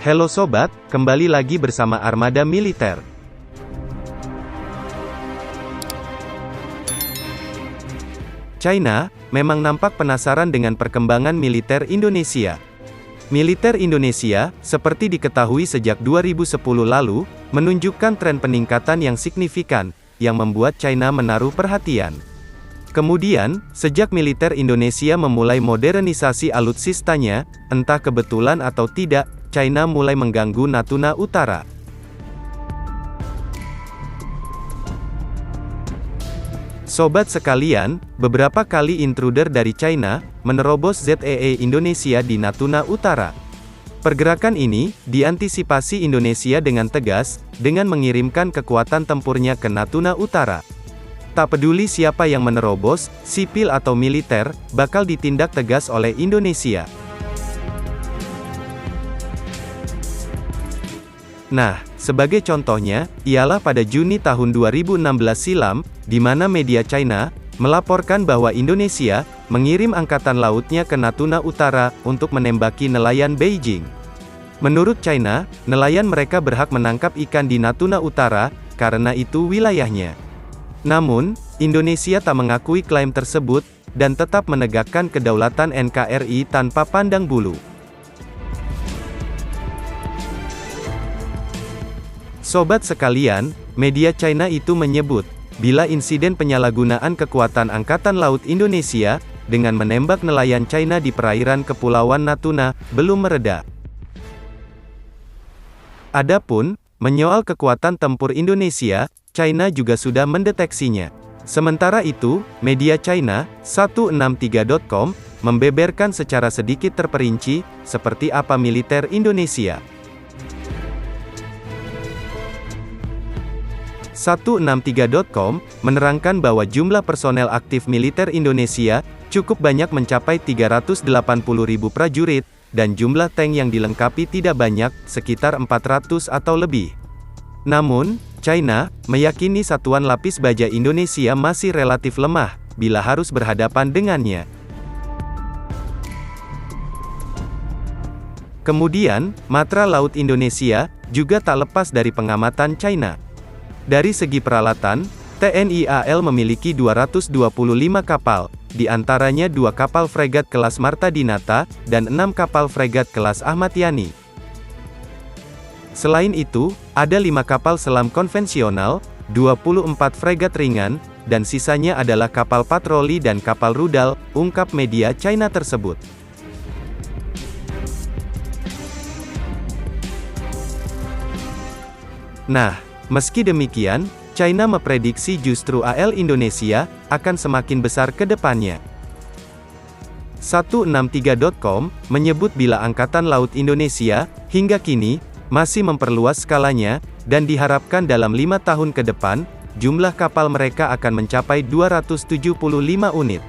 Halo sobat, kembali lagi bersama Armada Militer. China memang nampak penasaran dengan perkembangan militer Indonesia. Militer Indonesia, seperti diketahui sejak 2010 lalu, menunjukkan tren peningkatan yang signifikan, yang membuat China menaruh perhatian. Kemudian, sejak militer Indonesia memulai modernisasi alutsistanya, entah kebetulan atau tidak, China mulai mengganggu Natuna Utara. Sobat sekalian, beberapa kali intruder dari China menerobos ZEE Indonesia di Natuna Utara. Pergerakan ini diantisipasi Indonesia dengan tegas, dengan mengirimkan kekuatan tempurnya ke Natuna Utara. Tak peduli siapa yang menerobos, sipil atau militer, bakal ditindak tegas oleh Indonesia. Nah, sebagai contohnya, ialah pada Juni tahun 2016 silam, di mana media China melaporkan bahwa Indonesia mengirim angkatan lautnya ke Natuna Utara untuk menembaki nelayan Beijing. Menurut China, nelayan mereka berhak menangkap ikan di Natuna Utara, karena itu wilayahnya. Namun, Indonesia tak mengakui klaim tersebut, dan tetap menegakkan kedaulatan NKRI tanpa pandang bulu. Sobat sekalian, media China itu menyebut, bila insiden penyalahgunaan kekuatan Angkatan Laut Indonesia, dengan menembak nelayan China di perairan Kepulauan Natuna, belum mereda. Adapun, menyoal kekuatan tempur Indonesia, China juga sudah mendeteksinya. Sementara itu, media China, 163.com, membeberkan secara sedikit terperinci, seperti apa militer Indonesia. 163.com, menerangkan bahwa jumlah personel aktif militer Indonesia, cukup banyak mencapai 380.000 prajurit, dan jumlah tank yang dilengkapi tidak banyak, sekitar 400 atau lebih. Namun, China meyakini satuan lapis baja Indonesia masih relatif lemah, bila harus berhadapan dengannya. Kemudian, Matra Laut Indonesia juga tak lepas dari pengamatan China. Dari segi peralatan, TNI AL memiliki 225 kapal, di antaranya 2 kapal fregat kelas Marta Dinata, dan 6 kapal fregat kelas Ahmad Yani. Selain itu, ada 5 kapal selam konvensional, 24 fregat ringan, dan sisanya adalah kapal patroli dan kapal rudal, ungkap media China tersebut. Nah, meski demikian, China memprediksi justru AL Indonesia akan semakin besar ke depannya. 163.com menyebut bila Angkatan Laut Indonesia hingga kini masih memperluas skalanya, dan diharapkan dalam 5 tahun ke depan, jumlah kapal mereka akan mencapai 275 unit.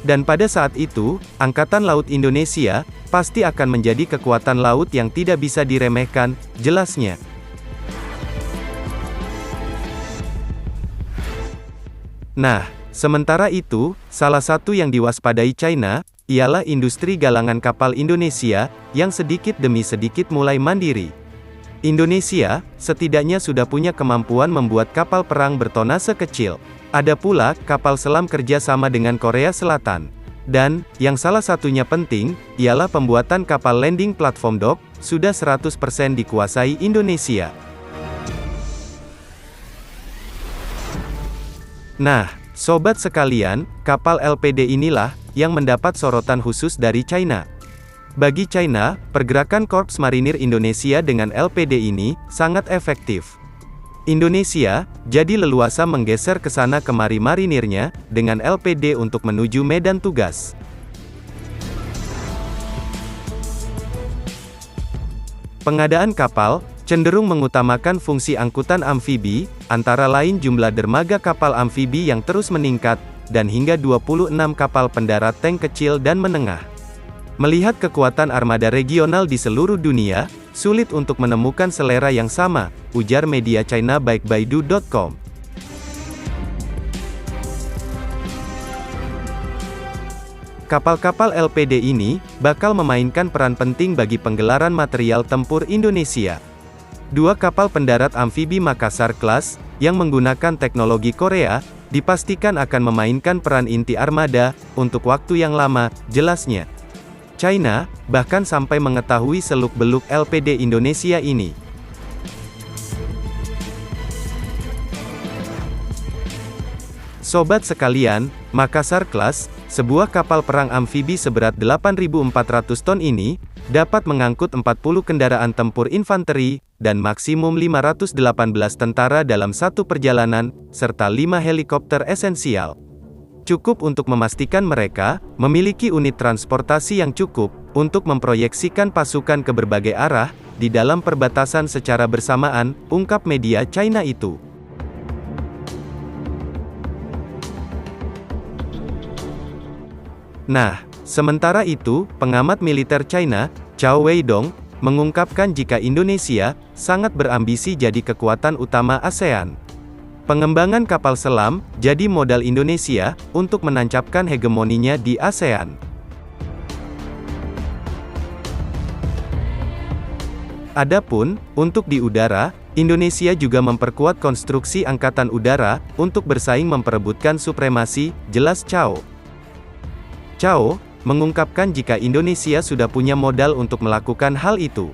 Dan pada saat itu, Angkatan Laut Indonesia pasti akan menjadi kekuatan laut yang tidak bisa diremehkan, jelasnya. Nah, sementara itu, salah satu yang diwaspadai China, ialah industri galangan kapal Indonesia, yang sedikit demi sedikit mulai mandiri. Indonesia, setidaknya sudah punya kemampuan membuat kapal perang bertonase kecil. Ada pula, kapal selam kerjasama dengan Korea Selatan. Dan, yang salah satunya penting, ialah pembuatan kapal landing platform dock, sudah 100% dikuasai Indonesia. Nah, sobat sekalian, kapal LPD inilah, yang mendapat sorotan khusus dari China. Bagi China, pergerakan Korps Marinir Indonesia dengan LPD ini, sangat efektif. Indonesia, jadi leluasa menggeser ke sana kemari marinirnya, dengan LPD untuk menuju medan tugas. Pengadaan kapal, cenderung mengutamakan fungsi angkutan amfibi, antara lain jumlah dermaga kapal amfibi yang terus meningkat, dan hingga 26 kapal pendarat tank kecil dan menengah. Melihat kekuatan armada regional di seluruh dunia, sulit untuk menemukan selera yang sama, ujar media China baik Baidu.com. Kapal-kapal LPD ini bakal memainkan peran penting bagi penggelaran material tempur Indonesia. Dua kapal pendarat amfibi Makassar Class, yang menggunakan teknologi Korea, dipastikan akan memainkan peran inti armada, untuk waktu yang lama, jelasnya. China, bahkan sampai mengetahui seluk-beluk LPD Indonesia ini. Sobat sekalian, Makassar Class, sebuah kapal perang amfibi seberat 8.400 ton ini, dapat mengangkut 40 kendaraan tempur infanteri, dan maksimum 518 tentara dalam satu perjalanan, serta 5 helikopter esensial. Cukup untuk memastikan mereka memiliki unit transportasi yang cukup untuk memproyeksikan pasukan ke berbagai arah di dalam perbatasan secara bersamaan, ungkap media China itu. Nah, sementara itu, pengamat militer China, Cao Weidong, mengungkapkan jika Indonesia sangat berambisi jadi kekuatan utama ASEAN. Pengembangan kapal selam jadi modal Indonesia untuk menancapkan hegemoninya di ASEAN. Adapun untuk di udara, Indonesia juga memperkuat konstruksi angkatan udara untuk bersaing memperebutkan supremasi, jelas Cao. Cao mengungkapkan jika Indonesia sudah punya modal untuk melakukan hal itu.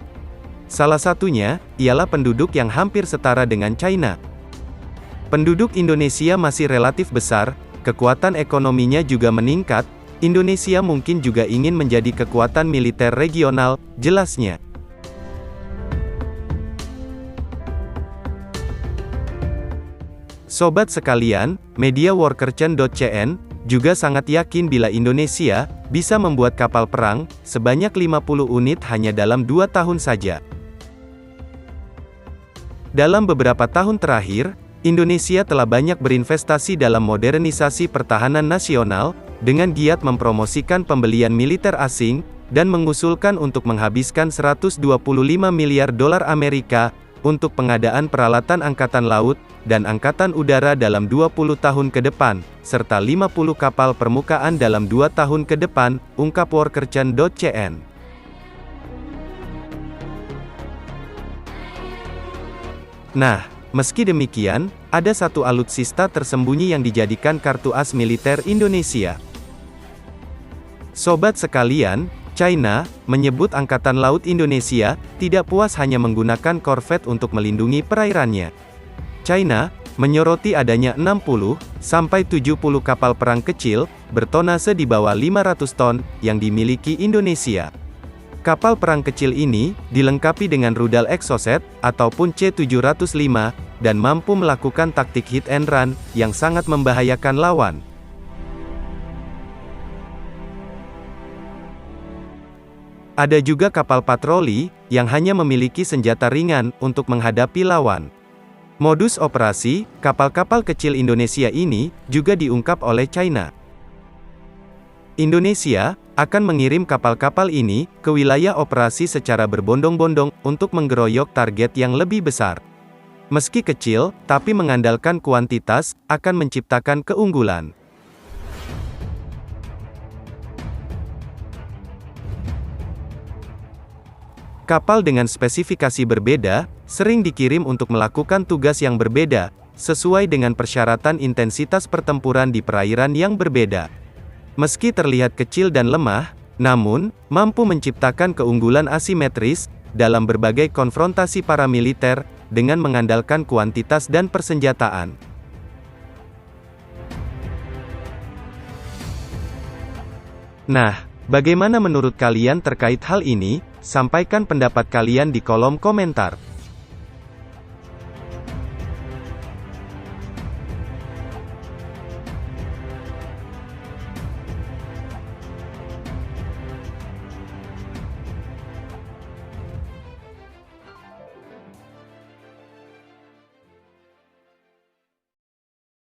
Salah satunya ialah penduduk yang hampir setara dengan China. Penduduk Indonesia masih relatif besar, kekuatan ekonominya juga meningkat. Indonesia mungkin juga ingin menjadi kekuatan militer regional, jelasnya. Sobat sekalian, media Workerchen.cn juga sangat yakin bila Indonesia bisa membuat kapal perang sebanyak 50 unit hanya dalam 2 tahun saja. Dalam beberapa tahun terakhir, Indonesia telah banyak berinvestasi dalam modernisasi pertahanan nasional, dengan giat mempromosikan pembelian militer asing, dan mengusulkan untuk menghabiskan 125 miliar dolar Amerika, untuk pengadaan peralatan angkatan laut, dan angkatan udara dalam 20 tahun ke depan, serta 50 kapal permukaan dalam 2 tahun ke depan, ungkap Workerchen.cn. Nah, meski demikian, ada satu alutsista tersembunyi yang dijadikan kartu as militer Indonesia. Sobat sekalian, China menyebut Angkatan Laut Indonesia tidak puas hanya menggunakan korvet untuk melindungi perairannya. China menyoroti adanya 60-70 kapal perang kecil bertonase di bawah 500 ton yang dimiliki Indonesia. Kapal perang kecil ini dilengkapi dengan rudal Exocet ataupun C-705 dan mampu melakukan taktik hit and run yang sangat membahayakan lawan. Ada juga kapal patroli, yang hanya memiliki senjata ringan, untuk menghadapi lawan. Modus operasi, kapal-kapal kecil Indonesia ini, juga diungkap oleh China. Indonesia, akan mengirim kapal-kapal ini, ke wilayah operasi secara berbondong-bondong, untuk menggeroyok target yang lebih besar. Meski kecil, tapi mengandalkan kuantitas, akan menciptakan keunggulan. Kapal dengan spesifikasi berbeda, sering dikirim untuk melakukan tugas yang berbeda, sesuai dengan persyaratan intensitas pertempuran di perairan yang berbeda. Meski terlihat kecil dan lemah, namun, mampu menciptakan keunggulan asimetris, dalam berbagai konfrontasi paramiliter, dengan mengandalkan kuantitas dan persenjataan. Nah, bagaimana menurut kalian terkait hal ini? Sampaikan pendapat kalian di kolom komentar.